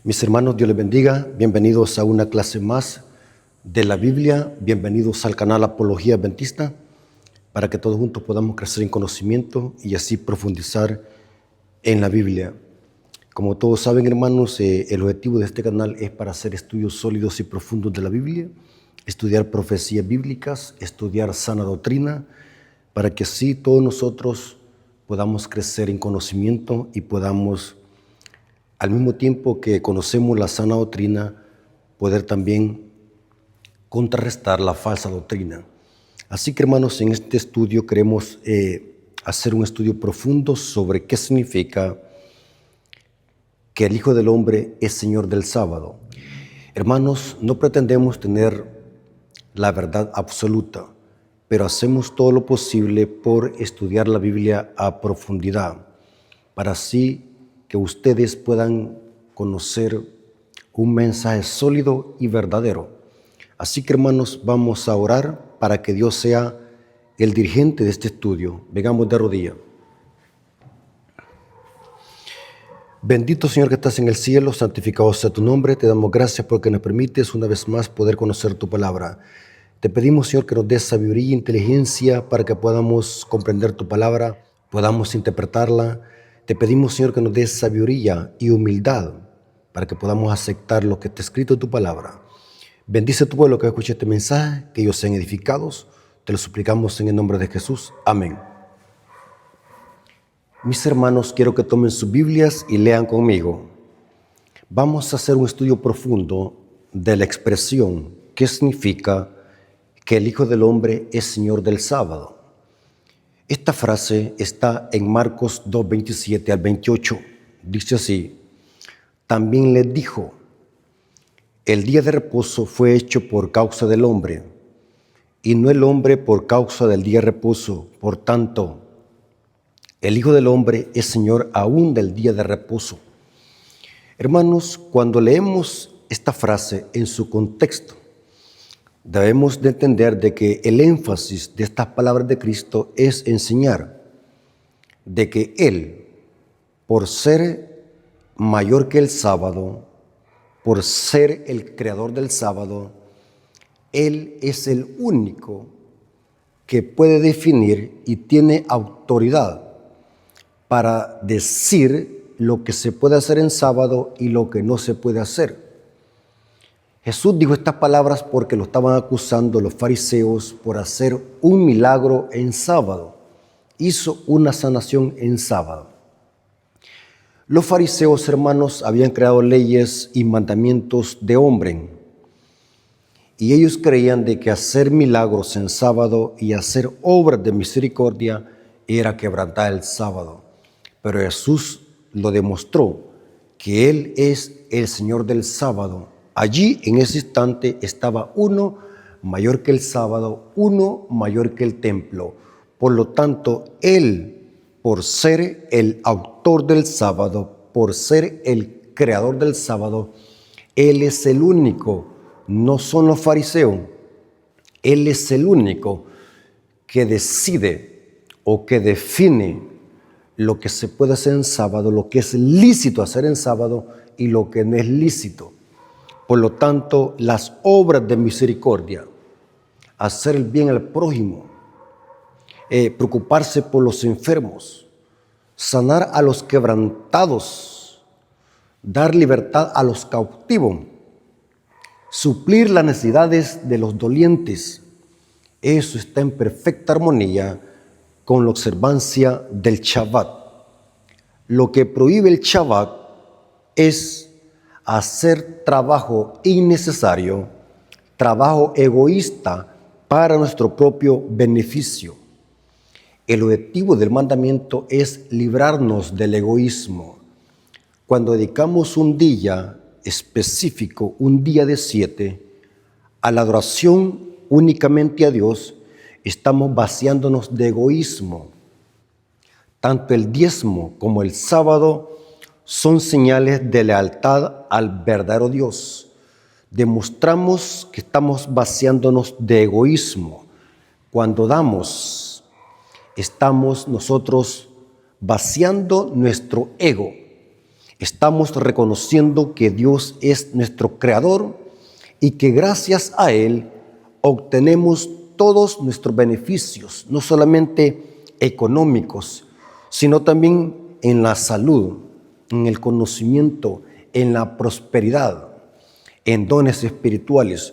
Mis hermanos, Dios les bendiga. Bienvenidos a una clase más de la Biblia. Bienvenidos al canal Apología Adventista, para que todos juntos podamos crecer en conocimiento y así profundizar en la Biblia. Como todos saben, hermanos, el objetivo de este canal es para hacer estudios sólidos y profundos de la Biblia, estudiar profecías bíblicas, estudiar sana doctrina, para que así todos nosotros podamos crecer en conocimiento y podamos, al mismo tiempo que conocemos la sana doctrina, poder también contrarrestar la falsa doctrina. Así que, hermanos, en este estudio queremos hacer un estudio profundo sobre qué significa que el Hijo del Hombre es Señor del sábado. Hermanos, no pretendemos tener la verdad absoluta, pero hacemos todo lo posible por estudiar la Biblia a profundidad, para así que ustedes puedan conocer un mensaje sólido y verdadero. Así que, hermanos, vamos a orar para que Dios sea el dirigente de este estudio. Vengamos de rodillas. Bendito Señor que estás en el cielo, santificado sea tu nombre. Te damos gracias porque nos permites una vez más poder conocer tu palabra. Te pedimos, Señor, que nos des sabiduría e inteligencia para que podamos comprender tu palabra, podamos interpretarla. Te pedimos, Señor, que nos des sabiduría y humildad para que podamos aceptar lo que está escrito en tu palabra. Bendice a tu pueblo que escuche este mensaje, que ellos sean edificados. Te lo suplicamos en el nombre de Jesús. Amén. Mis hermanos, quiero que tomen sus Biblias y lean conmigo. Vamos a hacer un estudio profundo de la expresión que significa que el Hijo del Hombre es Señor del sábado. Esta frase está en Marcos 2, 27 al 28. Dice así: también les dijo, el día de reposo fue hecho por causa del hombre, y no el hombre por causa del día de reposo. Por tanto, el Hijo del Hombre es Señor aún del día de reposo. Hermanos, cuando leemos esta frase en su contexto, debemos de entender de que el énfasis de estas palabras de Cristo es enseñar de que Él, por ser mayor que el sábado, por ser el creador del sábado, Él es el único que puede definir y tiene autoridad para decir lo que se puede hacer en sábado y lo que no se puede hacer. Jesús dijo estas palabras porque lo estaban acusando los fariseos por hacer un milagro en sábado. Hizo una sanación en sábado. Los fariseos, hermanos, habían creado leyes y mandamientos de hombre, y ellos creían de que hacer milagros en sábado y hacer obras de misericordia era quebrantar el sábado. Pero Jesús lo demostró, que Él es el Señor del sábado. Allí, en ese instante, estaba uno mayor que el sábado, uno mayor que el templo. Por lo tanto, Él, por ser el autor del sábado, por ser el creador del sábado, Él es el único, no son los fariseos. Él es el único que decide o que define lo que se puede hacer en sábado, lo que es lícito hacer en sábado y lo que no es lícito. Por lo tanto, las obras de misericordia, hacer el bien al prójimo, preocuparse por los enfermos, sanar a los quebrantados, dar libertad a los cautivos, suplir las necesidades de los dolientes, eso está en perfecta armonía con la observancia del Shabbat. Lo que prohíbe el Shabbat es hacer trabajo innecesario, trabajo egoísta para nuestro propio beneficio. El objetivo del mandamiento es librarnos del egoísmo. Cuando dedicamos un día específico, un día de 7, a la adoración únicamente a Dios, estamos vaciándonos de egoísmo. Tanto el diezmo como el sábado son señales de lealtad al verdadero Dios. Demostramos que estamos vaciándonos de egoísmo. Cuando damos, estamos nosotros vaciando nuestro ego. Estamos reconociendo que Dios es nuestro creador y que gracias a Él obtenemos todos nuestros beneficios, no solamente económicos, sino también en la salud, en el conocimiento, en la prosperidad, en dones espirituales.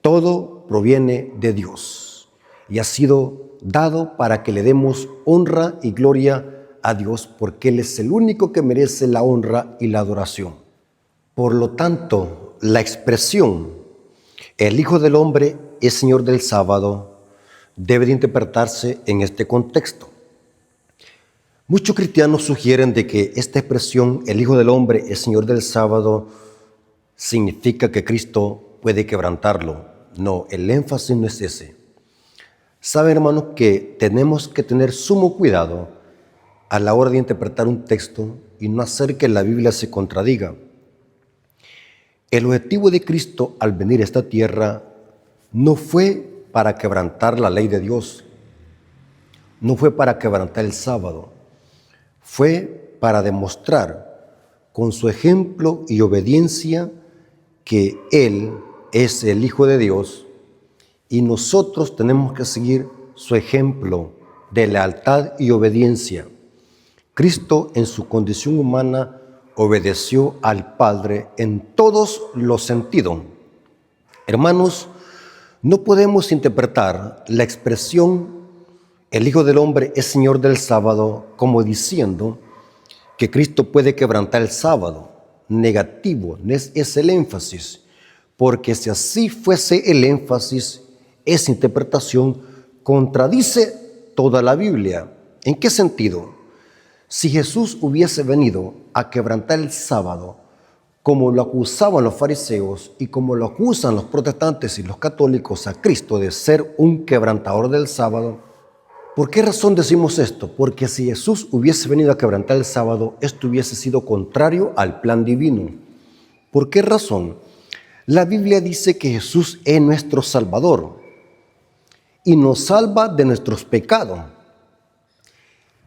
Todo proviene de Dios y ha sido dado para que le demos honra y gloria a Dios, porque Él es el único que merece la honra y la adoración. Por lo tanto, la expresión "el Hijo del Hombre es Señor del sábado" debe de interpretarse en este contexto. Muchos cristianos sugieren de que esta expresión "el Hijo del Hombre es Señor del sábado" significa que Cristo puede quebrantarlo. No, el énfasis no es ese. Saben, hermanos, que tenemos que tener sumo cuidado a la hora de interpretar un texto y no hacer que la Biblia se contradiga. El objetivo de Cristo al venir a esta tierra no fue para quebrantar la ley de Dios, no fue para quebrantar el sábado, fue para demostrar con su ejemplo y obediencia que Él es el Hijo de Dios y nosotros tenemos que seguir su ejemplo de lealtad y obediencia. Cristo en su condición humana obedeció al Padre en todos los sentidos. Hermanos, no podemos interpretar la expresión "el Hijo del Hombre es Señor del sábado" como diciendo que Cristo puede quebrantar el sábado. Negativo, es el énfasis, porque si así fuese el énfasis, esa interpretación contradice toda la Biblia. ¿En qué sentido? Si Jesús hubiese venido a quebrantar el sábado, como lo acusaban los fariseos y como lo acusan los protestantes y los católicos a Cristo de ser un quebrantador del sábado, ¿por qué razón decimos esto? Porque si Jesús hubiese venido a quebrantar el sábado, esto hubiese sido contrario al plan divino. ¿Por qué razón? La Biblia dice que Jesús es nuestro Salvador y nos salva de nuestros pecados.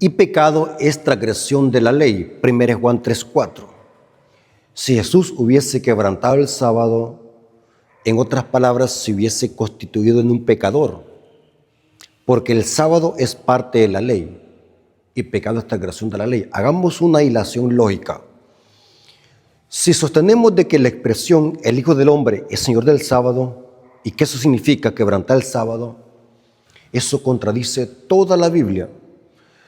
Y pecado es transgresión de la ley, 1 Juan 3:4. Si Jesús hubiese quebrantado el sábado, en otras palabras, se hubiese constituido en un pecador, porque el sábado es parte de la ley y pecado es transgresión de la ley. Hagamos una hilación lógica. Si sostenemos de que la expresión "el Hijo del Hombre es Señor del sábado" y que eso significa quebrantar el sábado, eso contradice toda la Biblia.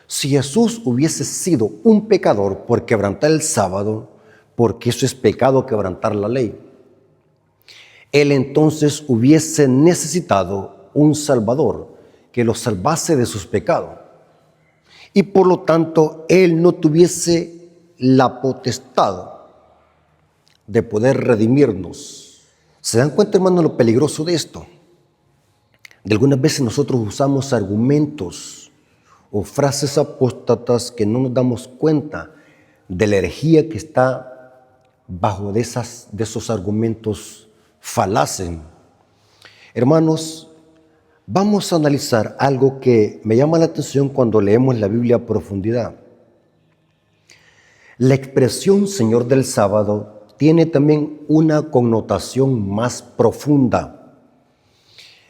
Si Jesús hubiese sido un pecador por quebrantar el sábado, porque eso es pecado, quebrantar la ley, Él entonces hubiese necesitado un Salvador que lo salvase de sus pecados. Y por lo tanto, Él no tuviese la potestad de poder redimirnos. ¿Se dan cuenta, hermano, lo peligroso de esto? De algunas veces nosotros usamos argumentos o frases apóstatas que no nos damos cuenta de la herejía que está bajo de esos argumentos falaces. Hermanos, vamos a analizar algo que me llama la atención cuando leemos la Biblia a profundidad. La expresión Señor del sábado tiene también una connotación más profunda.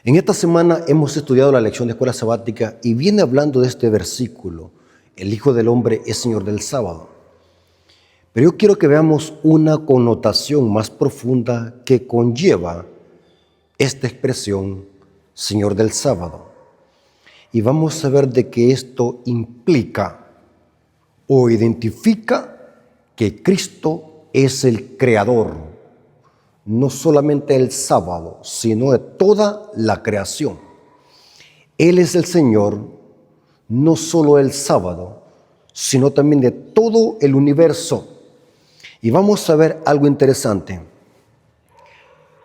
En esta semana hemos estudiado la lección de escuela sabática y viene hablando de este versículo: "El Hijo del Hombre es Señor del sábado". Pero yo quiero que veamos una connotación más profunda que conlleva esta expresión Señor del sábado. Y vamos a ver de qué esto implica o identifica que Cristo es el creador, no solamente el sábado, sino de toda la creación. Él es el Señor, no solo el sábado, sino también de todo el universo. Y vamos a ver algo interesante.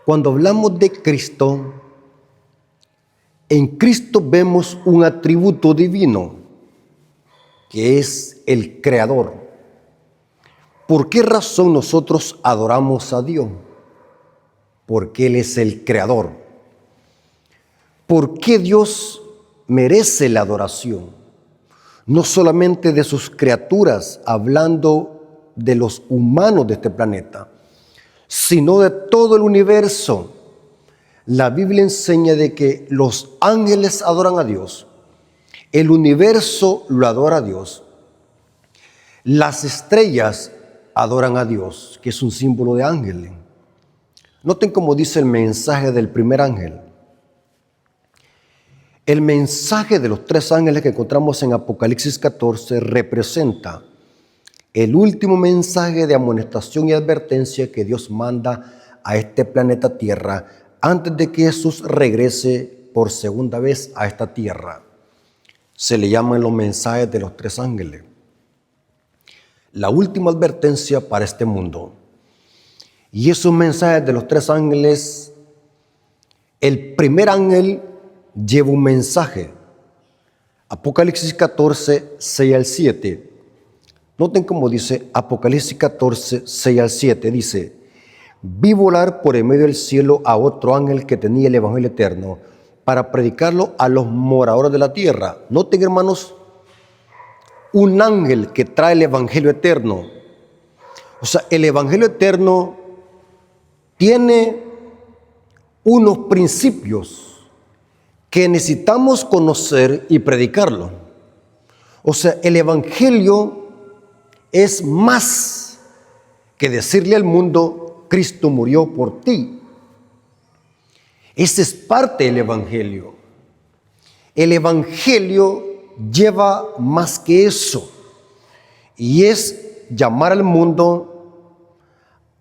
Cuando hablamos de Cristo, en Cristo vemos un atributo divino, que es el creador. ¿Por qué razón nosotros adoramos a Dios? Porque Él es el creador. ¿Por qué Dios merece la adoración? No solamente de sus criaturas, hablando de los humanos de este planeta, sino de todo el universo. La Biblia enseña de que los ángeles adoran a Dios, el universo lo adora a Dios, las estrellas adoran a Dios, que es un símbolo de ángeles. Noten cómo dice el mensaje del primer ángel. El mensaje de los tres ángeles que encontramos en Apocalipsis 14 representa el último mensaje de amonestación y advertencia que Dios manda a este planeta Tierra antes de que Jesús regrese por segunda vez a esta tierra. Se le llaman los mensajes de los tres ángeles. La última advertencia para este mundo. Y esos mensajes de los tres ángeles, el primer ángel lleva un mensaje. Apocalipsis 14, 6 al 7. Noten cómo dice Apocalipsis 14, 6 al 7. Dice: vi volar por en medio del cielo a otro ángel que tenía el evangelio eterno para predicarlo a los moradores de la tierra. Noten, hermanos, un ángel que trae el evangelio eterno. O sea, el evangelio eterno tiene unos principios que necesitamos conocer y predicarlo. O sea, el evangelio es más que decirle al mundo: Cristo murió por ti. Esa es parte del evangelio. El evangelio lleva más que eso, y es llamar al mundo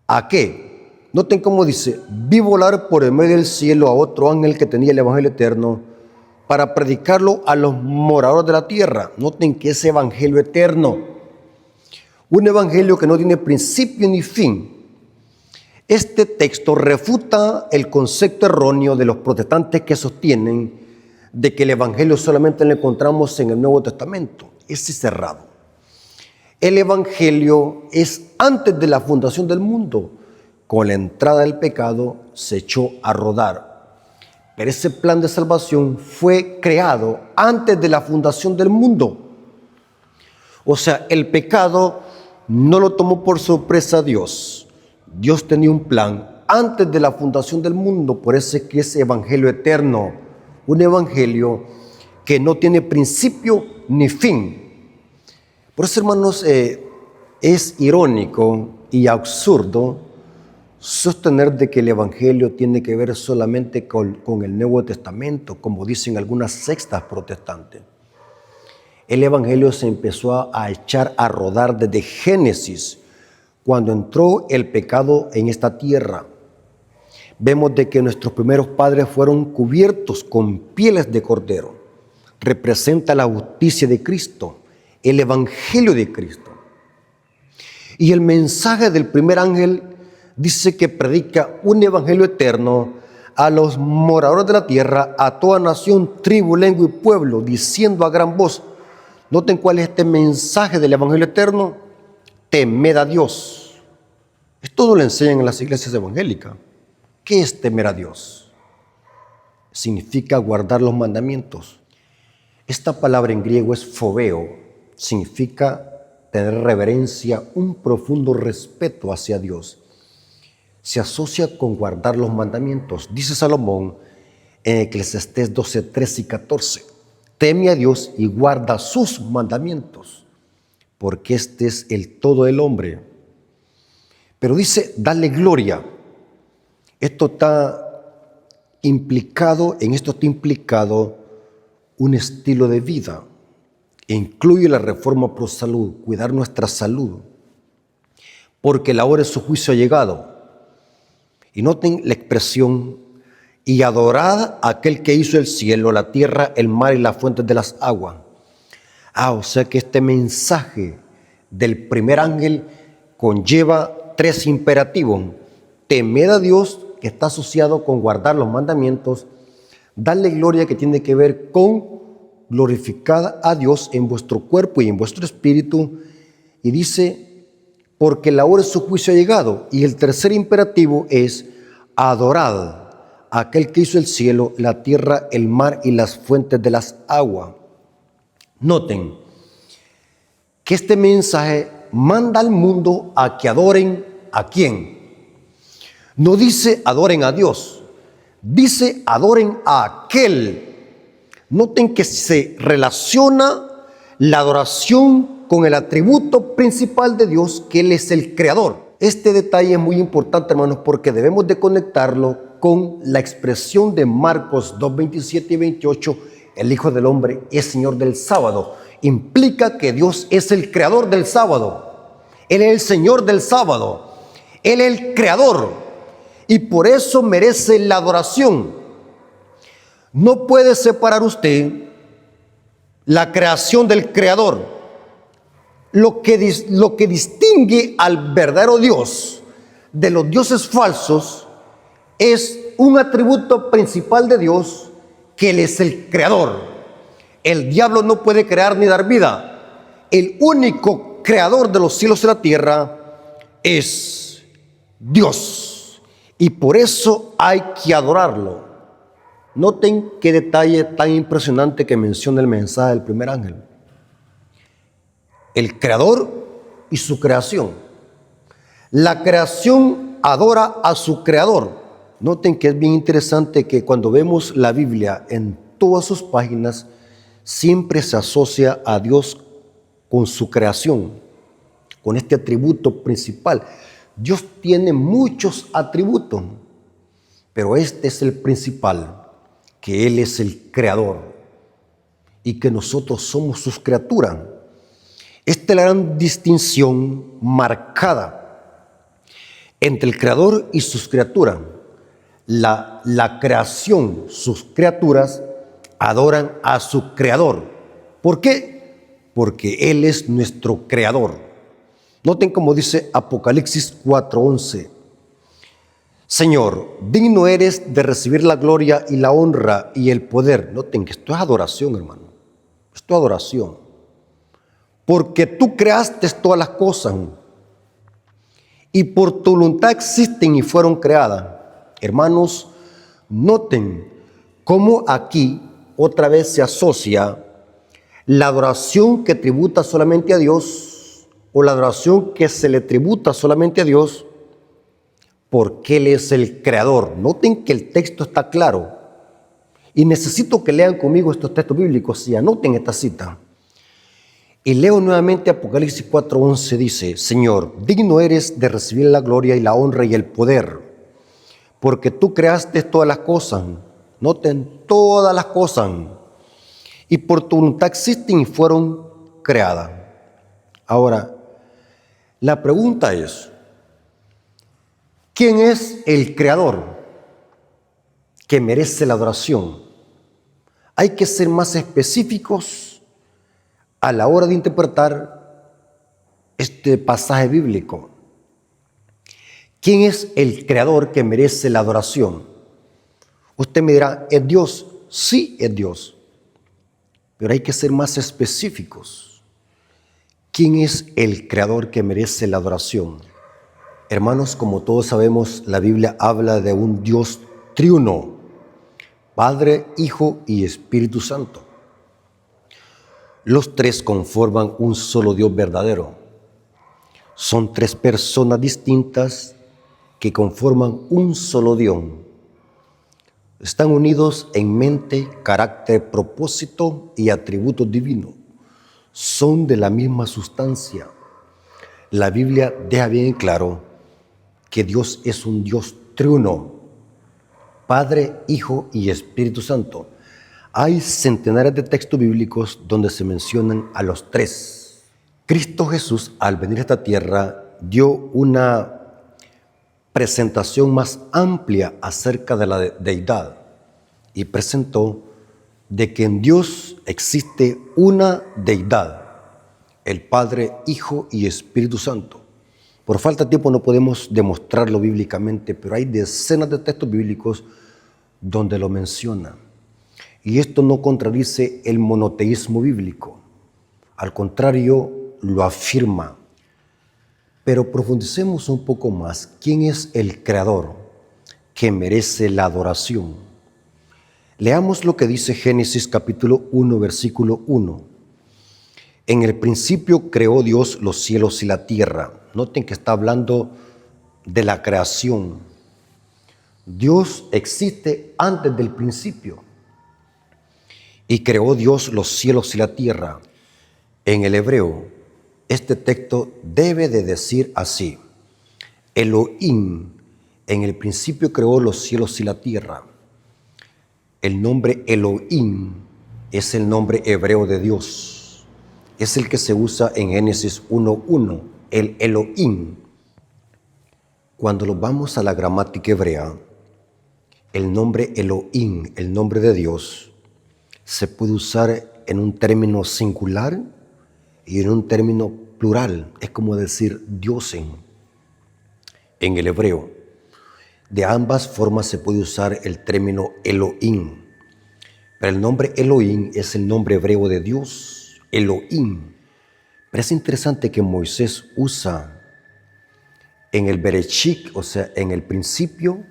¿a qué? Noten cómo dice: vi volar por el medio del cielo a otro ángel que tenía el evangelio eterno para predicarlo a los moradores de la tierra. Noten que es evangelio eterno, un evangelio que no tiene principio ni fin. Este texto refuta el concepto erróneo de los protestantes que sostienen de que el evangelio solamente lo encontramos en el Nuevo Testamento. Ese es errado. El evangelio es antes de la fundación del mundo. Con la entrada del pecado se echó a rodar. Pero ese plan de salvación fue creado antes de la fundación del mundo. O sea, el pecado no lo tomó por sorpresa Dios. Dios tenía un plan antes de la fundación del mundo. Por eso es que es evangelio eterno. Un evangelio que no tiene principio ni fin. Por eso, hermanos, es irónico y absurdo sostener de que el evangelio tiene que ver solamente con el Nuevo Testamento, como dicen algunas sectas protestantes. El evangelio se empezó a echar a rodar desde Génesis, cuando entró el pecado en esta tierra. Vemos de que nuestros primeros padres fueron cubiertos con pieles de cordero. Representa la justicia de Cristo, el evangelio de Cristo. Y el mensaje del primer ángel dice que predica un evangelio eterno a los moradores de la tierra, a toda nación, tribu, lengua y pueblo, diciendo a gran voz. Noten cuál es este mensaje del evangelio eterno: temed a Dios. Esto no lo enseñan en las iglesias evangélicas. ¿Qué es temer a Dios? Significa guardar los mandamientos. Esta palabra en griego es phobeo, significa tener reverencia, un profundo respeto hacia Dios. Se asocia con guardar los mandamientos. Dice Salomón en Eclesiastés 12, 13 y 14: teme a Dios y guarda sus mandamientos, porque este es el todo del hombre. Pero dice, dale gloria. Esto está implicado un estilo de vida. Incluye la reforma pro salud, cuidar nuestra salud, porque la hora de su juicio ha llegado. Y noten la expresión: y adorad a aquel que hizo el cielo, la tierra, el mar y las fuentes de las aguas. O sea que este mensaje del primer ángel conlleva tres imperativos: temed a Dios, que está asociado con guardar los mandamientos; darle gloria, que tiene que ver con glorificar a Dios en vuestro cuerpo y en vuestro espíritu; y dice, porque la hora de su juicio ha llegado. Y el tercer imperativo es: adorad a aquel que hizo el cielo, la tierra, el mar y las fuentes de las aguas. Noten que este mensaje manda al mundo a que adoren ¿a quién? No dice adoren a Dios, dice adoren a aquel. Noten que se relaciona la adoración con el atributo principal de Dios, que Él es el creador. Este detalle es muy importante, hermanos, porque debemos de conectarlo con la expresión de Marcos 2, 27 y 28, el Hijo del Hombre es Señor del sábado. Implica que Dios es el creador del sábado. Él es el Señor del sábado. Él es el creador. Y por eso merece la adoración. No puede separar usted la creación del creador. Lo que distingue al verdadero Dios de los dioses falsos es un atributo principal de Dios, que Él es el creador. El diablo no puede crear ni dar vida. El único creador de los cielos y la tierra es Dios. Y por eso hay que adorarlo. Noten qué detalle tan impresionante que menciona el mensaje del primer ángel. El creador y su creación. La creación adora a su creador. Noten que es bien interesante que cuando vemos la Biblia en todas sus páginas, siempre se asocia a Dios con su creación, con este atributo principal. Dios tiene muchos atributos, pero este es el principal, que Él es el creador y que nosotros somos sus criaturas. Esta es la gran distinción marcada entre el creador y sus criaturas. La creación, sus criaturas, adoran a su creador. ¿Por qué? Porque Él es nuestro creador. Noten como dice Apocalipsis 4:11. Señor, digno eres de recibir la gloria y la honra y el poder. Noten que esto es adoración, hermano. Esto es adoración. Porque tú creaste todas las cosas y por tu voluntad existen y fueron creadas. Hermanos, noten cómo aquí otra vez se asocia la adoración que tributa solamente a Dios, o la adoración que se le tributa solamente a Dios, porque Él es el creador. Noten que el texto está claro y necesito que lean conmigo estos textos bíblicos y anoten esta cita. Y leo nuevamente Apocalipsis 4:11, dice: Señor, digno eres de recibir la gloria y la honra y el poder, porque tú creaste todas las cosas. Noten, todas las cosas, y por tu voluntad existen y fueron creadas. Ahora, la pregunta es, ¿quién es el creador que merece la adoración? Hay que ser más específicos a la hora de interpretar este pasaje bíblico. ¿Quién es el creador que merece la adoración? Usted me dirá, ¿es Dios? Sí, es Dios. Pero hay que ser más específicos. ¿Quién es el creador que merece la adoración? Hermanos, como todos sabemos, la Biblia habla de un Dios triuno, Padre, Hijo y Espíritu Santo. Los tres conforman un solo Dios verdadero. Son tres personas distintas que conforman un solo Dios. Están unidos en mente, carácter, propósito y atributos divinos. Son de la misma sustancia. La Biblia deja bien claro que Dios es un Dios triuno, Padre, Hijo y Espíritu Santo. Hay centenares de textos bíblicos donde se mencionan a los tres. Cristo Jesús, al venir a esta tierra, dio una presentación más amplia acerca de la deidad y presentó de que en Dios existe una deidad, el Padre, Hijo y Espíritu Santo. Por falta de tiempo no podemos demostrarlo bíblicamente, pero hay decenas de textos bíblicos donde lo menciona. Y esto no contradice el monoteísmo bíblico, al contrario, lo afirma. Pero profundicemos un poco más. ¿Quién es el creador que merece la adoración? Leamos lo que dice Génesis capítulo 1, versículo 1. En el principio creó Dios los cielos y la tierra. Noten que está hablando de la creación. Dios existe antes del principio. Y creó Dios los cielos y la tierra. En el hebreo, este texto debe de decir así: Elohim, en el principio creó los cielos y la tierra. El nombre Elohim es el nombre hebreo de Dios. Es el que se usa en Génesis 1:1, el Elohim. Cuando lo vamos a la gramática hebrea, el nombre Elohim, el nombre de Dios, se puede usar en un término singular y en un término plural. Es como decir Diosen en el hebreo. De ambas formas se puede usar el término Elohim. Pero el nombre Elohim es el nombre hebreo de Dios, Elohim. Pero es interesante que Moisés usa en el Bereshit, o sea, en el principio,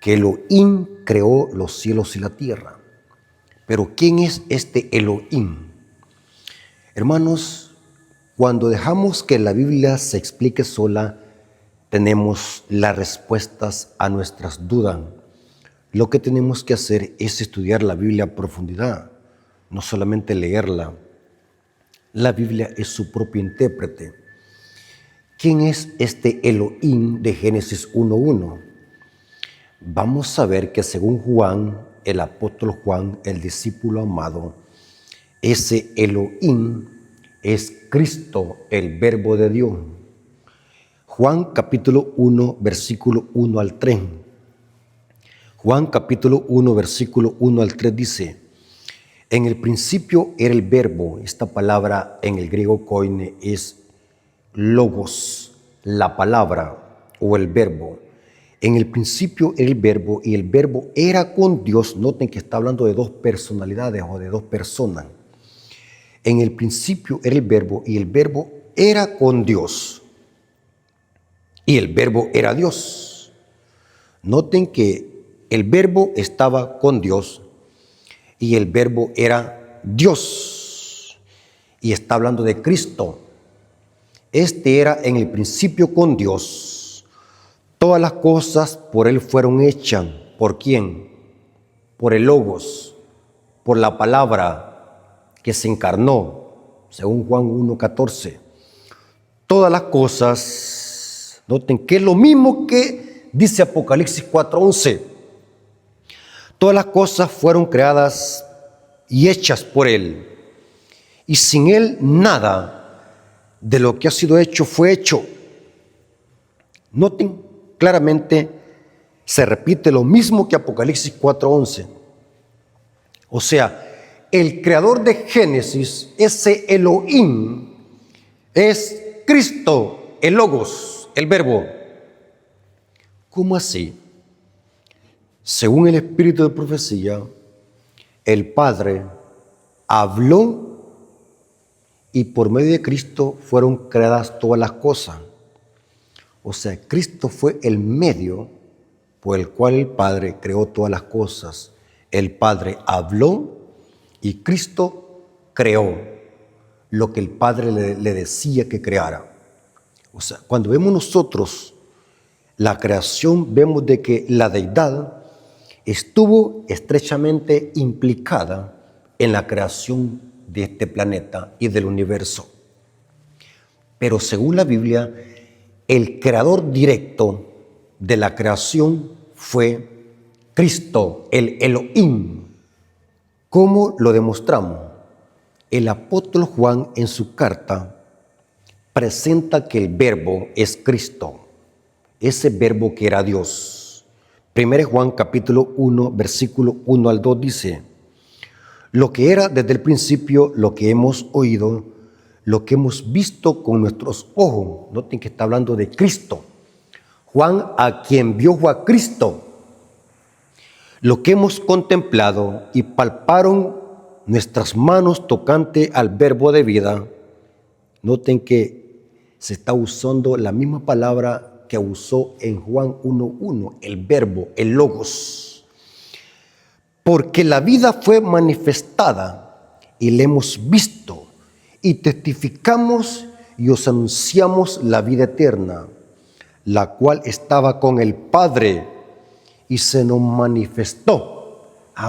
que Elohim creó los cielos y la tierra. Pero ¿quién es este Elohim? Hermanos, cuando dejamos que la Biblia se explique sola, tenemos las respuestas a nuestras dudas. Lo que tenemos que hacer es estudiar la Biblia a profundidad, no solamente leerla. La Biblia es su propio intérprete. ¿Quién es este Elohim de Génesis 1:1? Vamos a ver que según Juan, el apóstol Juan, el discípulo amado, ese Elohim es Cristo, el Verbo de Dios. Juan capítulo 1, versículo 1 al 3. Juan capítulo 1, versículo 1 al 3 dice: en el principio era el verbo. Esta palabra en el griego koine es logos, la palabra o el verbo. En el principio era el verbo y el verbo era con Dios. Noten que está hablando de dos personalidades o de dos personas. En el principio era el verbo y el verbo era con Dios. Y el verbo era Dios. Noten que el verbo estaba con Dios y el verbo era Dios. Y está hablando de Cristo. Este era en el principio con Dios. Todas las cosas por Él fueron hechas. ¿Por quién? Por el Logos, por la palabra que se encarnó, según Juan 1:14. Todas las cosas, noten que es lo mismo que dice Apocalipsis 4:11. Todas las cosas fueron creadas y hechas por Él. Y sin Él nada de lo que ha sido hecho fue hecho. Noten, claramente se repite lo mismo que Apocalipsis 4:11. O sea, el creador de Génesis, ese Elohim, es Cristo, el Logos, el Verbo. ¿Cómo así? Según el espíritu de profecía, el Padre habló y por medio de Cristo fueron creadas todas las cosas. O sea, Cristo fue el medio por el cual el Padre creó todas las cosas. El Padre habló y Cristo creó lo que el Padre le decía que creara. O sea, cuando vemos nosotros la creación, vemos de que la deidad estuvo estrechamente implicada en la creación de este planeta y del universo. Pero según la Biblia, el creador directo de la creación fue Cristo, el Elohim. ¿Cómo lo demostramos? El apóstol Juan en su carta presenta que el verbo es Cristo, ese verbo que era Dios. 1 Juan capítulo 1, versículo 1 al 2 dice: lo que era desde el principio, lo que hemos oído, lo que hemos visto con nuestros ojos. Noten que está hablando de Cristo. Juan, a quien vio fue a Cristo. Lo que hemos contemplado y palparon nuestras manos tocante al verbo de vida. Noten que se está usando la misma palabra que usó en Juan 1:1, el verbo, el logos. Porque la vida fue manifestada y la hemos visto y testificamos y os anunciamos la vida eterna, la cual estaba con el Padre y se nos manifestó.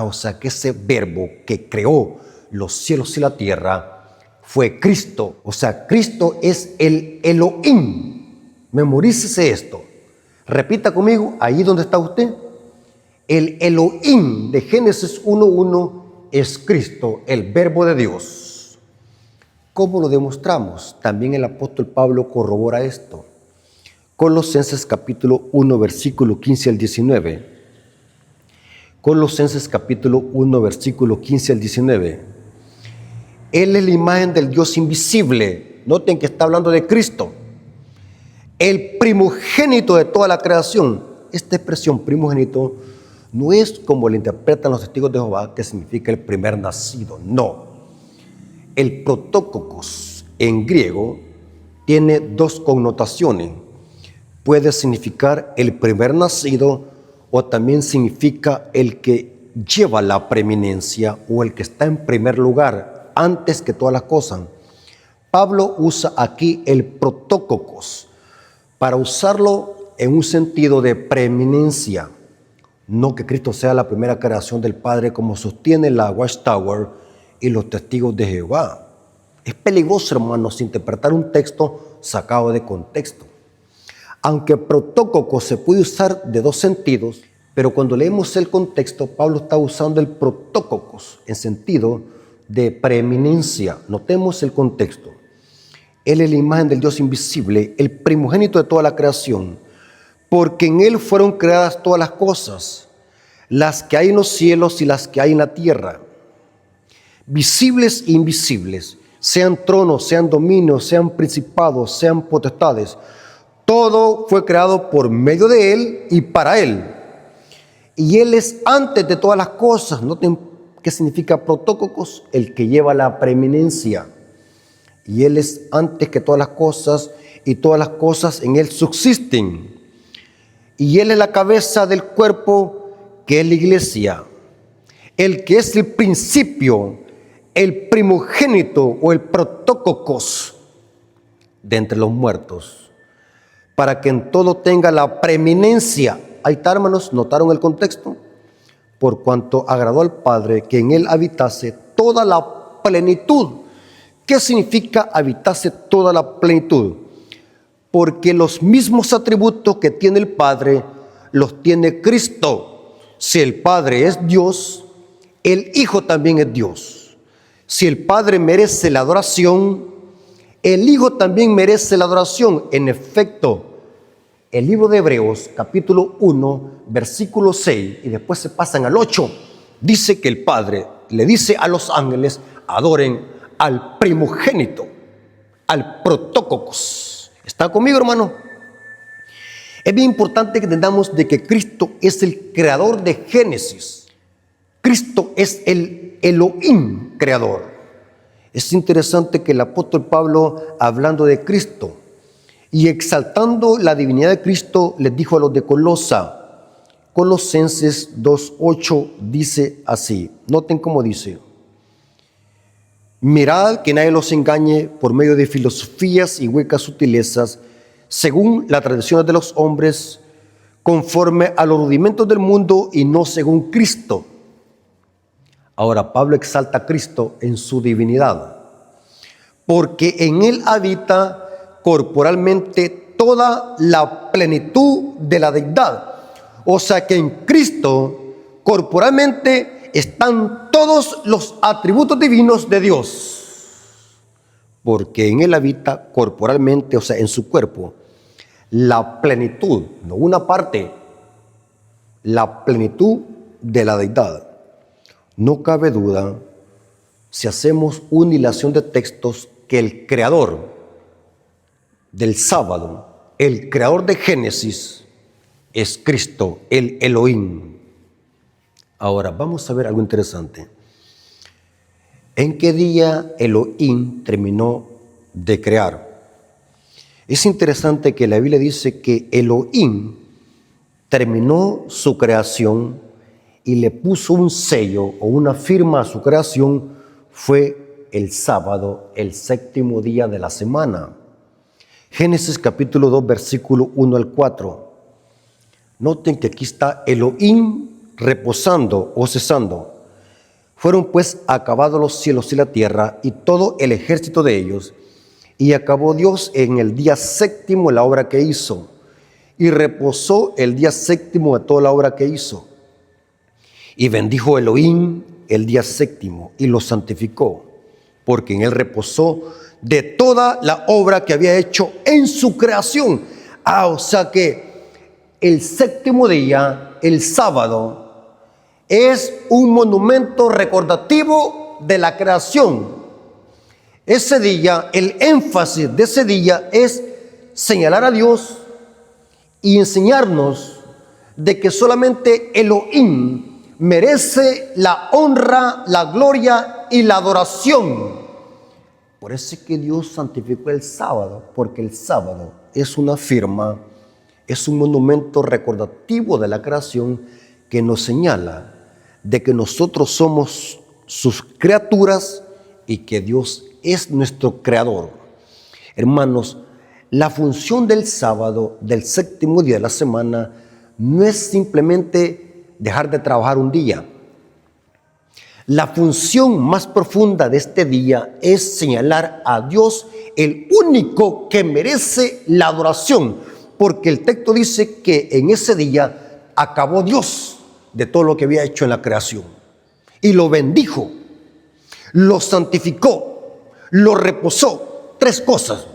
O sea que ese verbo que creó los cielos y la tierra fue Cristo. O sea, Cristo es el Elohim. Memorícese esto. Repita conmigo, ahí donde está usted. El Elohim de Génesis 1:1 es Cristo, el verbo de Dios. ¿Cómo lo demostramos? También el apóstol Pablo corrobora esto. Colosenses capítulo 1, versículo 15 al 19. Colosenses capítulo 1, versículo 15 al 19. Él es la imagen del Dios invisible. Noten que está hablando de Cristo. El primogénito de toda la creación. Esta expresión primogénito no es como la interpretan los testigos de Jehová, que significa el primer nacido. No. El protócocos en griego tiene dos connotaciones. Puede significar el primer nacido o también significa el que lleva la preeminencia o el que está en primer lugar antes que todas las cosas. Pablo usa aquí el protócocos para usarlo en un sentido de preeminencia. No que Cristo sea la primera creación del Padre como sostiene la Watchtower y los testigos de Jehová. Es peligroso, hermanos, interpretar un texto sacado de contexto. Aunque protócocos se puede usar de dos sentidos, pero cuando leemos el contexto, Pablo está usando el protócocos en sentido de preeminencia. Notemos el contexto. Él es la imagen del Dios invisible, el primogénito de toda la creación, porque en Él fueron creadas todas las cosas, las que hay en los cielos y las que hay en la tierra, visibles e invisibles, sean tronos, sean dominios, sean principados, sean potestades. Todo fue creado por medio de Él y para Él. Y Él es antes de todas las cosas. Noten qué significa protócocos, el que lleva la preeminencia. Y Él es antes que todas las cosas, y todas las cosas en Él subsisten. Y Él es la cabeza del cuerpo, que es la iglesia. El que es el principio, el primogénito o el protócocos de entre los muertos, para que en todo tenga la preeminencia. Ahí está, hermanos, ¿notaron el contexto? Por cuanto agradó al Padre que en Él habitase toda la plenitud. ¿Qué significa habitase toda la plenitud? Porque los mismos atributos que tiene el Padre los tiene Cristo. Si el Padre es Dios, el Hijo también es Dios. Si el Padre merece la adoración, el Hijo también merece la adoración. En efecto, el libro de Hebreos, capítulo 1, versículo 6, y después se pasan al 8, dice que el Padre le dice a los ángeles, adoren al primogénito, al protócocos. ¿Está conmigo, hermano? Es bien importante que entendamos de que Cristo es el creador de Génesis. Cristo es el Elohim creador. Es interesante que el apóstol Pablo, hablando de Cristo y exaltando la divinidad de Cristo, les dijo a los de Colosenses 2:8 dice así. Noten cómo dice: mirad que nadie los engañe por medio de filosofías y huecas sutilezas, según las tradiciones de los hombres, conforme a los rudimentos del mundo y no según Cristo. Ahora, Pablo exalta a Cristo en su divinidad, porque en Él habita corporalmente toda la plenitud de la deidad. O sea que en Cristo corporalmente están todos los atributos divinos de Dios, porque en Él habita corporalmente, o sea, en su cuerpo, la plenitud, no una parte, la plenitud de la deidad. No cabe duda, si hacemos una hilación de textos, que el creador del sábado, el creador de Génesis, es Cristo, el Elohim. Ahora, vamos a ver algo interesante. ¿En qué día Elohim terminó de crear? Es interesante que la Biblia dice que Elohim terminó su creación y le puso un sello o una firma a su creación, fue el sábado, el séptimo día de la semana. Génesis capítulo 2, versículo 1 al 4. Noten que aquí está Elohim reposando o cesando. Fueron pues acabados los cielos y la tierra y todo el ejército de ellos, y acabó Dios en el día séptimo la obra que hizo, y reposó el día séptimo de toda la obra que hizo. Y bendijo Elohim el día séptimo y lo santificó, porque en él reposó de toda la obra que había hecho en su creación. O sea que el séptimo día, el sábado, es un monumento recordativo de la creación. Ese día, el énfasis de ese día es señalar a Dios y enseñarnos de que solamente Elohim merece la honra, la gloria y la adoración. Por eso es que Dios santificó el sábado, porque el sábado es una firma, es un monumento recordativo de la creación que nos señala de que nosotros somos sus criaturas y que Dios es nuestro creador. Hermanos, la función del sábado, del séptimo día de la semana, no es simplemente dejar de trabajar un día. La función más profunda de este día es señalar a Dios, el único que merece la adoración, porque el texto dice que en ese día acabó Dios de todo lo que había hecho en la creación y lo bendijo, lo santificó, lo reposó. Tres cosas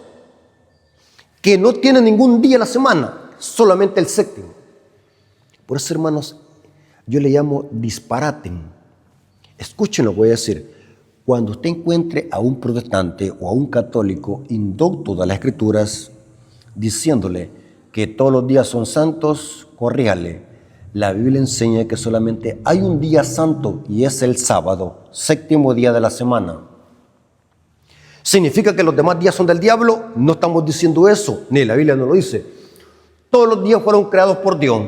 que no tiene ningún día a la semana, solamente el séptimo. Por eso, hermanos, yo le llamo disparate. Escuchen lo que voy a decir. Cuando usted encuentre a un protestante o a un católico indocto de las Escrituras diciéndole que todos los días son santos, corríjale. La Biblia enseña que solamente hay un día santo y es el sábado, séptimo día de la semana. ¿Significa que los demás días son del diablo? No estamos diciendo eso, ni la Biblia nos lo dice. Todos los días fueron creados por Dios,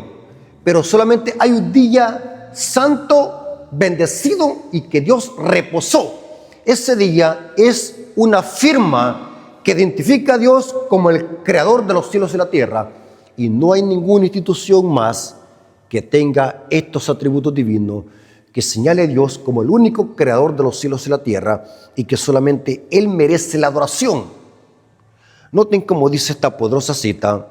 pero solamente hay un día santo, bendecido y que Dios reposó. Ese día es una firma que identifica a Dios como el creador de los cielos y la tierra, y no hay ninguna institución más que tenga estos atributos divinos, que señale a Dios como el único creador de los cielos y la tierra y que solamente Él merece la adoración. Noten cómo dice esta poderosa cita.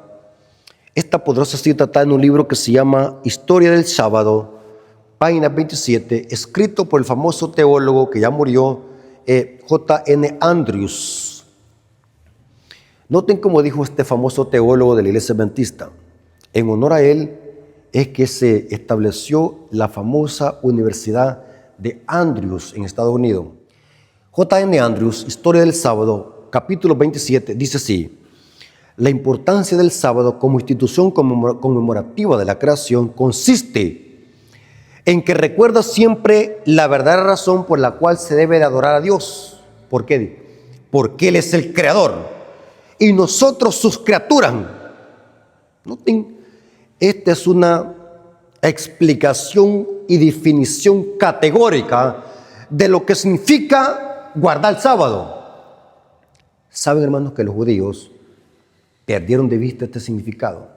Esta poderosa cita está en un libro que se llama Historia del Sábado, página 27, escrito por el famoso teólogo que ya murió, J.N. Andrews. Noten cómo dijo este famoso teólogo de la Iglesia Adventista. En honor a él es que se estableció la famosa Universidad de Andrews en Estados Unidos. J.N. Andrews, Historia del Sábado, capítulo 27, dice así: la importancia del sábado como institución conmemorativa de la creación consiste en que recuerda siempre la verdadera razón por la cual se debe de adorar a Dios. ¿Por qué? Porque Él es el creador y nosotros sus criaturas. Noten, esta es una explicación y definición categórica de lo que significa guardar el sábado. Saben, hermanos, que los judíos perdieron de vista este significado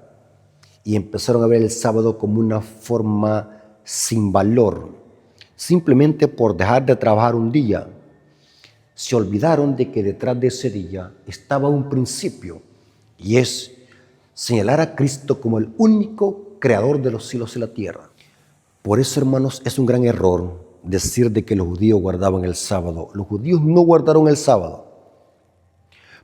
y empezaron a ver el sábado como una forma sin valor, simplemente por dejar de trabajar un día. Se olvidaron de que detrás de ese día estaba un principio, y es señalar a Cristo como el único creador de los cielos y la tierra. Por eso, hermanos, es un gran error decir de que los judíos guardaban el sábado. Los judíos no guardaron el sábado,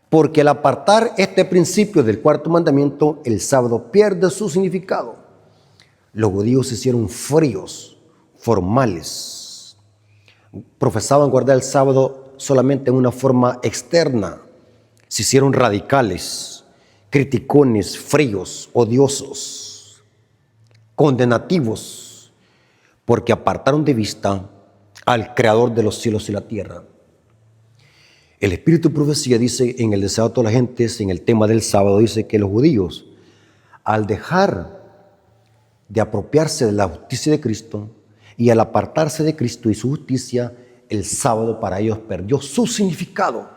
porque al apartar este principio del cuarto mandamiento, el sábado pierde su significado. Los judíos se hicieron fríos, formales. Profesaban guardar el sábado solamente en una forma externa. Se hicieron radicales, criticones, fríos, odiosos, condenativos, porque apartaron de vista al creador de los cielos y la tierra. El Espíritu de Profecía dice en el Deseo de todas las gentes, en el tema del sábado, dice que los judíos, al dejar de apropiarse de la justicia de Cristo y al apartarse de Cristo y su justicia, el sábado para ellos perdió su significado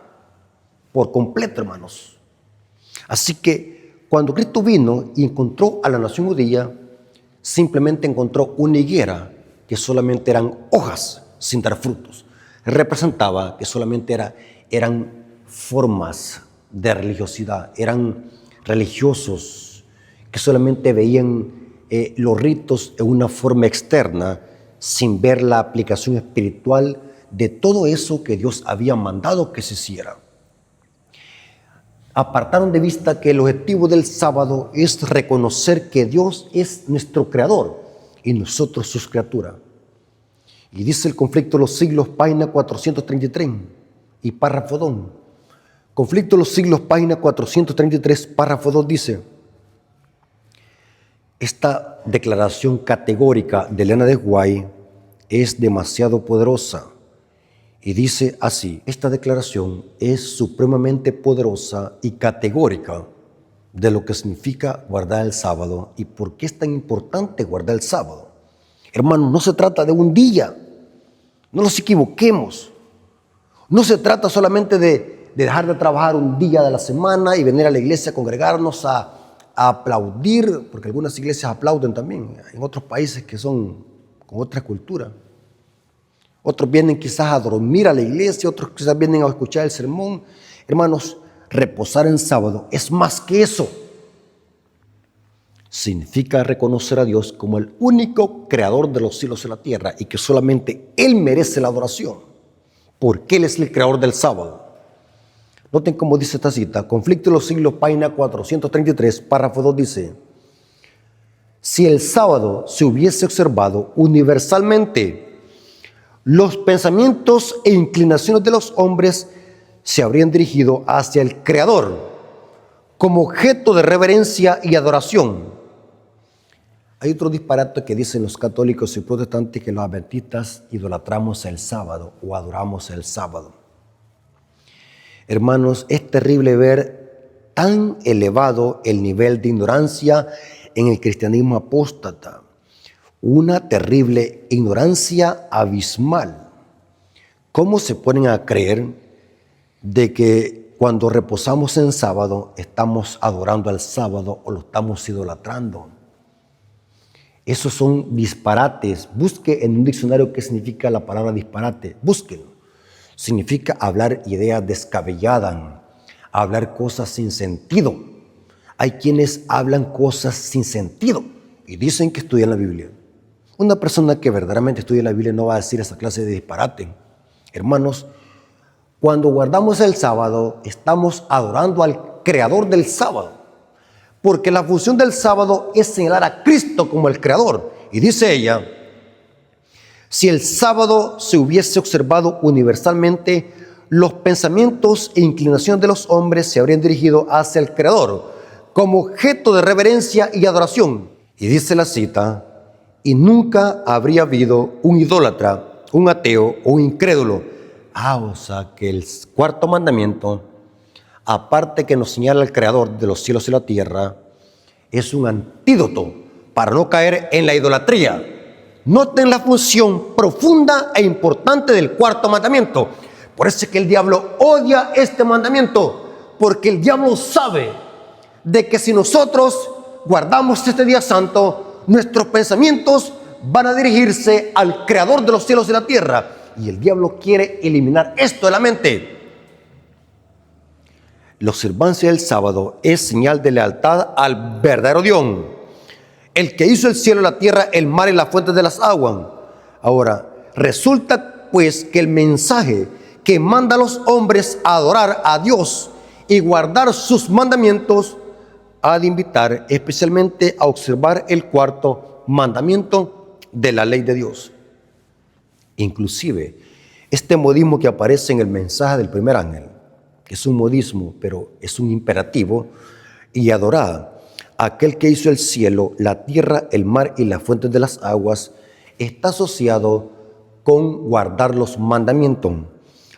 por completo, hermanos. Así que cuando Cristo vino y encontró a la nación judía, simplemente encontró una higuera que solamente eran hojas sin dar frutos. Representaba que solamente eran formas de religiosidad, eran religiosos que solamente veían los ritos en una forma externa sin ver la aplicación espiritual de todo eso que Dios había mandado que se hiciera. Apartaron de vista que el objetivo del sábado es reconocer que Dios es nuestro creador y nosotros sus criaturas. Y dice el Conflicto de los Siglos, página 433 y párrafo 2. Conflicto de los Siglos, página 433, párrafo 2 dice: esta declaración categórica de Elena de White es demasiado poderosa. Y dice así: esta declaración es supremamente poderosa y categórica de lo que significa guardar el sábado y por qué es tan importante guardar el sábado. Hermanos, no se trata de un día, no nos equivoquemos. No se trata solamente de dejar de trabajar un día de la semana y venir a la iglesia a congregarnos a aplaudir, porque algunas iglesias aplauden también, en otros países que son con otra cultura. Otros vienen quizás a dormir a la iglesia, otros quizás vienen a escuchar el sermón. Hermanos, reposar en sábado es más que eso. Significa reconocer a Dios como el único creador de los cielos y la tierra y que solamente Él merece la adoración, porque Él es el creador del sábado. Noten cómo dice esta cita, Conflicto de los Siglos, página 433, párrafo 2 dice: si el sábado se hubiese observado universalmente, los pensamientos e inclinaciones de los hombres se habrían dirigido hacia el Creador como objeto de reverencia y adoración. Hay otro disparate que dicen los católicos y protestantes, que los adventistas idolatramos el sábado o adoramos el sábado. Hermanos, es terrible ver tan elevado el nivel de ignorancia en el cristianismo apóstata. Una terrible ignorancia abismal. ¿Cómo se ponen a creer de que cuando reposamos en sábado estamos adorando al sábado o lo estamos idolatrando? Esos son disparates. Busque en un diccionario qué significa la palabra disparate. Búsquenlo. Significa hablar ideas descabelladas, hablar cosas sin sentido. Hay quienes hablan cosas sin sentido y dicen que estudian la Biblia. Una persona que verdaderamente estudia la Biblia no va a decir esa clase de disparate. Hermanos, cuando guardamos el sábado, estamos adorando al creador del sábado, porque la función del sábado es señalar a Cristo como el creador. Y dice ella: si el sábado se hubiese observado universalmente, los pensamientos e inclinaciones de los hombres se habrían dirigido hacia el creador como objeto de reverencia y adoración. Y dice la cita: y nunca habría habido un idólatra, un ateo o un incrédulo. O sea que el cuarto mandamiento, aparte que nos señala al creador de los cielos y la tierra, es un antídoto para no caer en la idolatría. Noten la función profunda e importante del cuarto mandamiento. Por eso es que el diablo odia este mandamiento, porque el diablo sabe de que si nosotros guardamos este día santo, nuestros pensamientos van a dirigirse al creador de los cielos y la tierra. Y el diablo quiere eliminar esto de la mente. La observancia del sábado es señal de lealtad al verdadero Dios, el que hizo el cielo, la tierra, el mar y las fuentes de las aguas. Ahora, resulta pues que el mensaje que manda a los hombres a adorar a Dios y guardar sus mandamientos ha de invitar especialmente a observar el cuarto mandamiento de la ley de Dios. Inclusive, este modismo que aparece en el mensaje del primer ángel, que es un modismo, pero es un imperativo, y adorad a aquel que hizo el cielo, la tierra, el mar y las fuentes de las aguas, está asociado con guardar los mandamientos.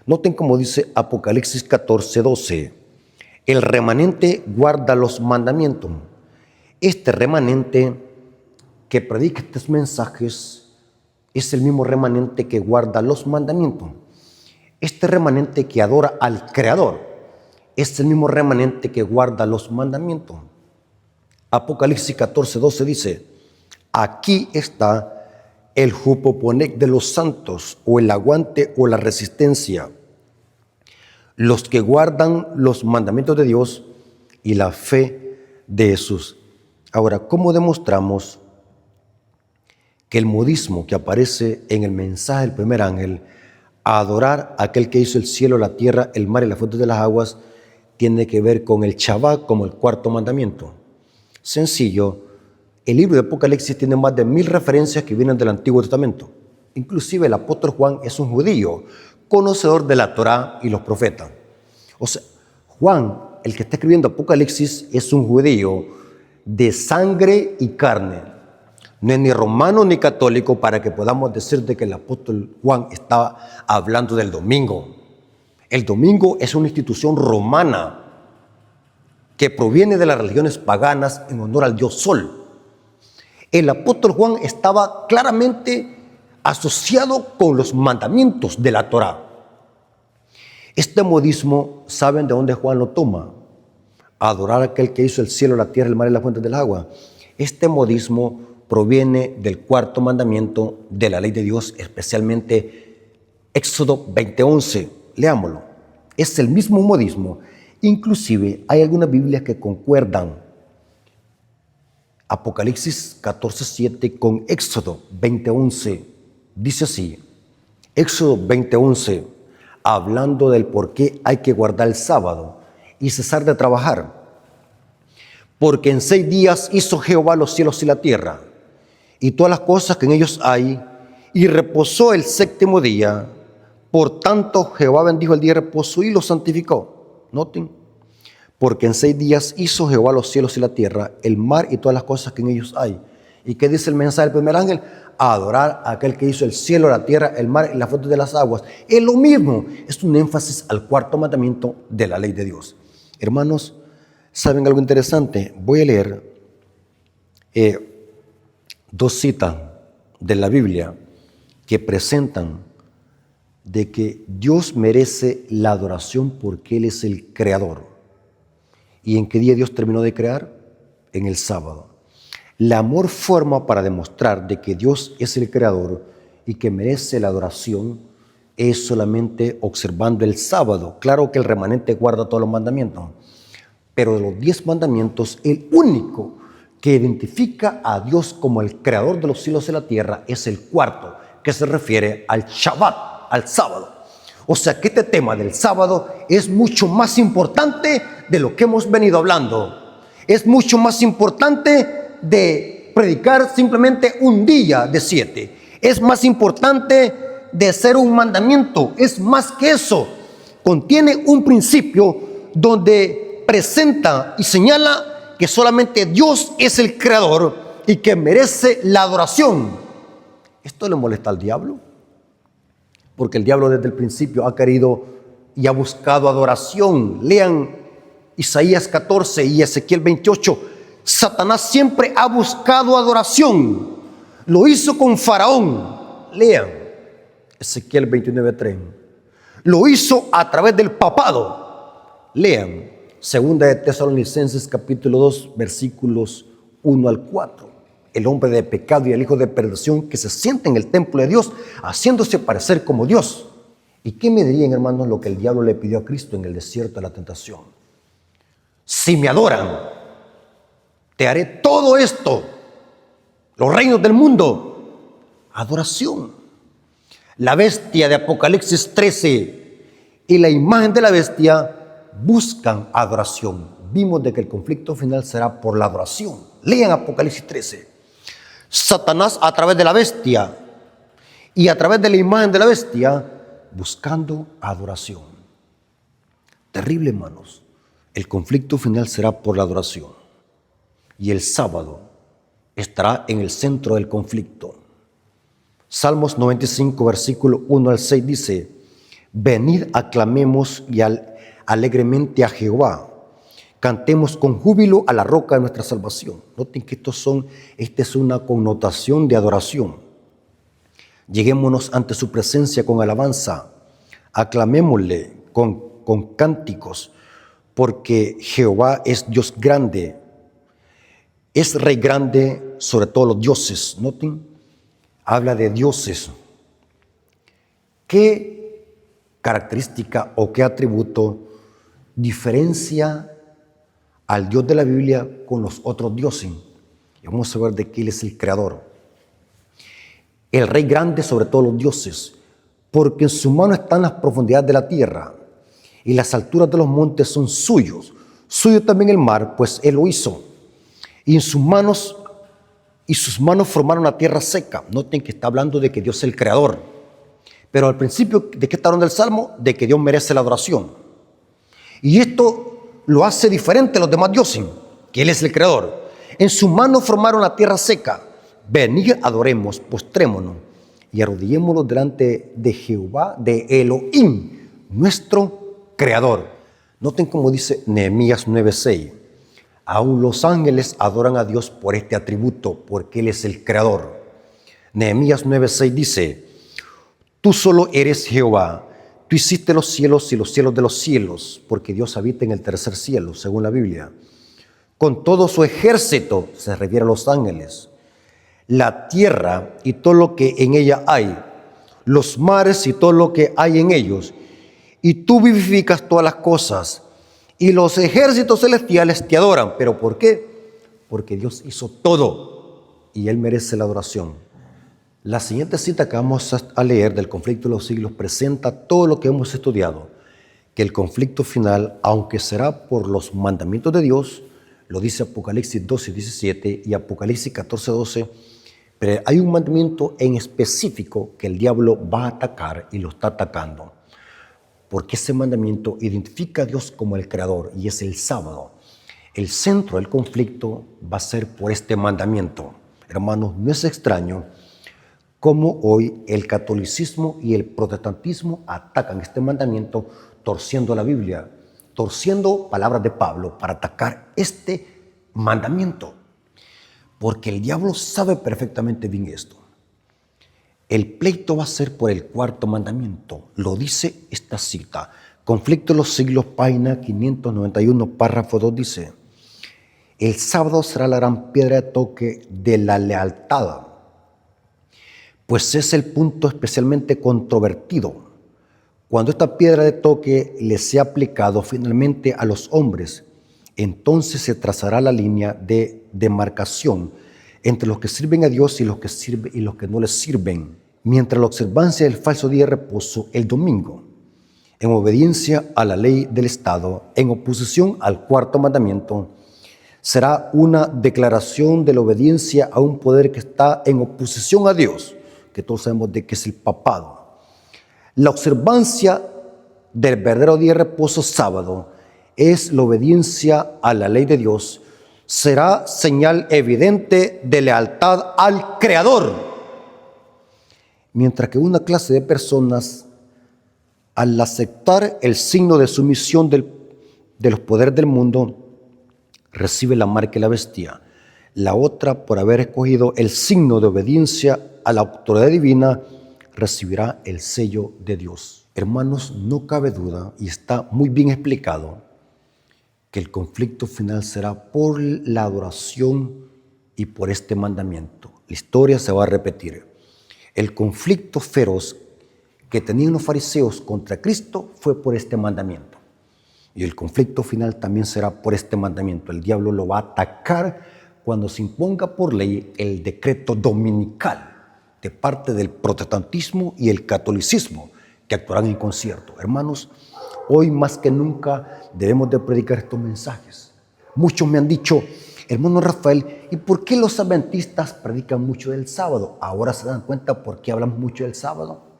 Noten cómo dice Apocalipsis 14:12. El remanente guarda los mandamientos. Este remanente que predica estos mensajes es el mismo remanente que guarda los mandamientos. Este remanente que adora al Creador es el mismo remanente que guarda los mandamientos. Apocalipsis 14:12 dice: aquí está el jupoponec de los santos, o el aguante o la resistencia, los que guardan los mandamientos de Dios y la fe de Jesús. Ahora, ¿cómo demostramos que el modismo que aparece en el mensaje del primer ángel, a adorar a aquel que hizo el cielo, la tierra, el mar y las fuentes de las aguas, tiene que ver con el Shabbat como el cuarto mandamiento? Sencillo, el libro de Apocalipsis tiene más de 1000 referencias que vienen del Antiguo Testamento. Inclusive el apóstol Juan es un judío, conocedor de la Torá y los profetas. O sea, Juan, el que está escribiendo Apocalipsis, es un judío de sangre y carne. No es ni romano ni católico para que podamos decir de que el apóstol Juan estaba hablando del domingo. El domingo es una institución romana que proviene de las religiones paganas en honor al dios Sol. El apóstol Juan estaba claramente asociado con los mandamientos de la Torá. Este modismo, ¿saben de dónde Juan lo toma? Adorar a aquel que hizo el cielo, la tierra, el mar y las fuentes del agua. Este modismo proviene del cuarto mandamiento de la ley de Dios, especialmente Éxodo 20:11. Leámoslo. Es el mismo modismo. Inclusive hay algunas Biblias que concuerdan Apocalipsis 14:7 con Éxodo 20:11. Dice así, Éxodo 20:11, hablando del por qué hay que guardar el sábado y cesar de trabajar. Porque en 6 días hizo Jehová los cielos y la tierra, y todas las cosas que en ellos hay, y reposó el 7º día. Por tanto, Jehová bendijo el día de reposo y lo santificó. Noten. Porque en 6 días hizo Jehová los cielos y la tierra, el mar y todas las cosas que en ellos hay. ¿Y qué dice el mensaje del primer ángel? A adorar a aquel que hizo el cielo, la tierra, el mar y las fuentes de las aguas. Es lo mismo. Es un énfasis al cuarto mandamiento de la ley de Dios. Hermanos, ¿saben algo interesante? Voy a leer 2 citas de la Biblia que presentan de que Dios merece la adoración porque Él es el creador. ¿Y en qué día Dios terminó de crear? En el sábado. La mejor forma para demostrar de que Dios es el creador y que merece la adoración es solamente observando el sábado. Claro que el remanente guarda todos los mandamientos, pero de los 10 mandamientos, el único que identifica a Dios como el creador de los cielos y la tierra es el cuarto, que se refiere al Shabbat, al sábado. O sea que este tema del sábado es mucho más importante de lo que hemos venido hablando. Es mucho más importante de predicar simplemente un día de 7. Es más importante de ser un mandamiento. Es más que eso. Contiene un principio donde presenta y señala que solamente Dios es el creador y que merece la adoración. ¿Esto le molesta al diablo? Porque el diablo desde el principio ha querido y ha buscado adoración. Lean Isaías 14 y Ezequiel 28. Satanás siempre ha buscado adoración. Lo hizo con Faraón. Lean Ezequiel 29:3. Lo hizo a través del papado. Lean 2 de Tesalonicenses capítulo 2 versículos 1 al 4. El hombre de pecado y el hijo de perdición que se sienta en el templo de Dios, haciéndose parecer como Dios. ¿Y qué me dirían, hermanos, lo que el diablo le pidió a Cristo en el desierto de la tentación? Si me adoran, te haré todo esto, los reinos del mundo. Adoración. La bestia de Apocalipsis 13 y la imagen de la bestia buscan adoración. Vimos de que el conflicto final será por la adoración. Lean Apocalipsis 13. Satanás a través de la bestia y a través de la imagen de la bestia buscando adoración. Terrible, hermanos. El conflicto final será por la adoración. Y el sábado estará en el centro del conflicto. Salmos 95, versículo 1 al 6 dice: venid, aclamemos y alegremente a Jehová. Cantemos con júbilo a la roca de nuestra salvación. Noten que esta es una connotación de adoración. Lleguémonos ante su presencia con alabanza, aclamémosle con cánticos, porque Jehová es Dios grande, es Rey grande sobre todos los dioses. Noten, habla de dioses. ¿Qué característica o qué atributo diferencia al Dios de la Biblia con los otros dioses? Y vamos a ver de que Él es el creador. El Rey grande sobre todos los dioses, porque en su mano están las profundidades de la tierra y las alturas de los montes son suyos. Suyo también el mar, pues Él lo hizo. Y sus manos formaron la tierra seca. Noten que está hablando de que Dios es el creador. Pero al principio, ¿de qué está hablando el Salmo? De que Dios merece la adoración. Y esto lo hace diferente a los demás dioses, que Él es el creador. En sus manos formaron la tierra seca. Venid, adoremos, postrémonos y arrodillémonos delante de Jehová, de Elohim, nuestro creador. Noten cómo dice Nehemías 9:6. Aún los ángeles adoran a Dios por este atributo, porque Él es el creador. Nehemías 9:6 dice: tú solo eres Jehová, tú hiciste los cielos y los cielos de los cielos, porque Dios habita en el tercer cielo, según la Biblia. Con todo su ejército, se refiere a los ángeles, la tierra y todo lo que en ella hay, los mares y todo lo que hay en ellos, y tú vivificas todas las cosas, y los ejércitos celestiales te adoran. ¿Pero por qué? Porque Dios hizo todo y Él merece la adoración. La siguiente cita que vamos a leer del conflicto de los siglos presenta todo lo que hemos estudiado, que el conflicto final, aunque será por los mandamientos de Dios, lo dice Apocalipsis 12:17 y Apocalipsis 14:12, pero hay un mandamiento en específico que el diablo va a atacar y lo está atacando, porque ese mandamiento identifica a Dios como el creador y es el sábado. El centro del conflicto va a ser por este mandamiento. Hermanos, no es extraño cómo hoy el catolicismo y el protestantismo atacan este mandamiento torciendo la Biblia, torciendo palabras de Pablo para atacar este mandamiento. Porque el diablo sabe perfectamente bien esto. El pleito va a ser por el cuarto mandamiento. Lo dice esta cita. Conflicto de los siglos, página 591, párrafo 2 dice: el sábado será la gran piedra de toque de la lealtad, pues es el punto especialmente controvertido. Cuando esta piedra de toque le sea aplicado finalmente a los hombres, entonces se trazará la línea de demarcación entre los que sirven a Dios y los que no les sirven, mientras la observancia del falso día de reposo, el domingo, en obediencia a la ley del Estado, en oposición al cuarto mandamiento, será una declaración de la obediencia a un poder que está en oposición a Dios, que todos sabemos de que es el papado. La observancia del verdadero día de reposo, sábado, es la obediencia a la ley de Dios, será señal evidente de lealtad al Creador. Mientras que una clase de personas, al aceptar el signo de sumisión de los poderes del mundo, recibe la marca de la bestia. La otra, por haber escogido el signo de obediencia a la autoridad divina, recibirá el sello de Dios. Hermanos, no cabe duda, y está muy bien explicado, que el conflicto final será por la adoración y por este mandamiento. La historia se va a repetir. El conflicto feroz que tenían los fariseos contra Cristo fue por este mandamiento. Y el conflicto final también será por este mandamiento. El diablo lo va a atacar cuando se imponga por ley el decreto dominical de parte del protestantismo y el catolicismo, que actuarán en concierto. Hermanos, hoy más que nunca debemos de predicar estos mensajes. Muchos me han dicho: hermano Rafael, ¿y por qué los adventistas predican mucho del sábado? Ahora se dan cuenta por qué hablamos mucho del sábado.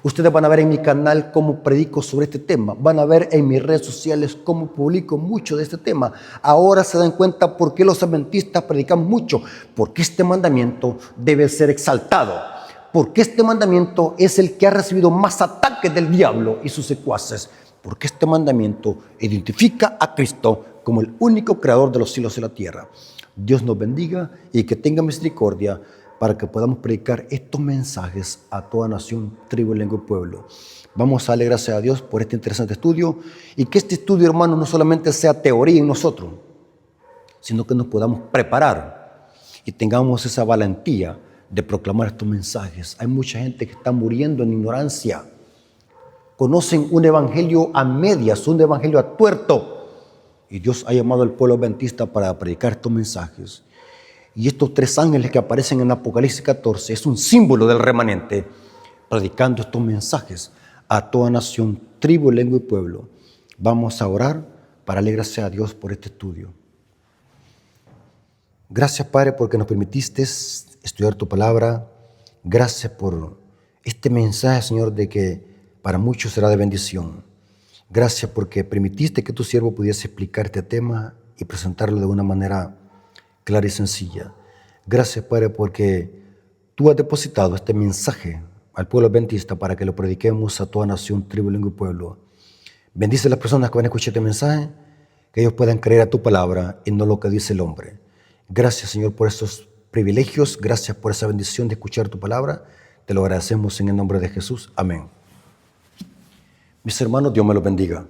Ustedes van a ver en mi canal cómo predico sobre este tema. Van a ver en mis redes sociales cómo publico mucho de este tema. Ahora se dan cuenta por qué los adventistas predican mucho. Porque este mandamiento debe ser exaltado. Porque este mandamiento es el que ha recibido más ataques del diablo y sus secuaces. Porque este mandamiento identifica a Cristo como el único creador de los cielos y la tierra. Dios nos bendiga y que tenga misericordia para que podamos predicar estos mensajes a toda nación, tribu, lengua y pueblo. Vamos a darle gracias a Dios por este interesante estudio y que este estudio, hermanos, no solamente sea teoría en nosotros, sino que nos podamos preparar y tengamos esa valentía de proclamar estos mensajes. Hay mucha gente que está muriendo en ignorancia. Conocen un evangelio a medias, un evangelio a tuerto. Y Dios ha llamado al pueblo adventista para predicar estos mensajes. Y estos 3 ángeles que aparecen en Apocalipsis 14 es un símbolo del remanente, predicando estos mensajes a toda nación, tribu, lengua y pueblo. Vamos a orar para darle gracias a Dios por este estudio. Gracias, Padre, porque nos permitiste estudiar tu palabra. Gracias por este mensaje, Señor, de que para muchos será de bendición. Gracias porque permitiste que tu siervo pudiese explicar este tema y presentarlo de una manera clara y sencilla. Gracias, Padre, porque tú has depositado este mensaje al pueblo adventista para que lo prediquemos a toda nación, tribu, lengua y pueblo. Bendice a las personas que van a escuchar este mensaje, que ellos puedan creer a tu palabra y no lo que dice el hombre. Gracias, Señor, por estos privilegios. Gracias por esa bendición de escuchar tu palabra. Te lo agradecemos en el nombre de Jesús. Amén. Mis hermanos, Dios me los bendiga.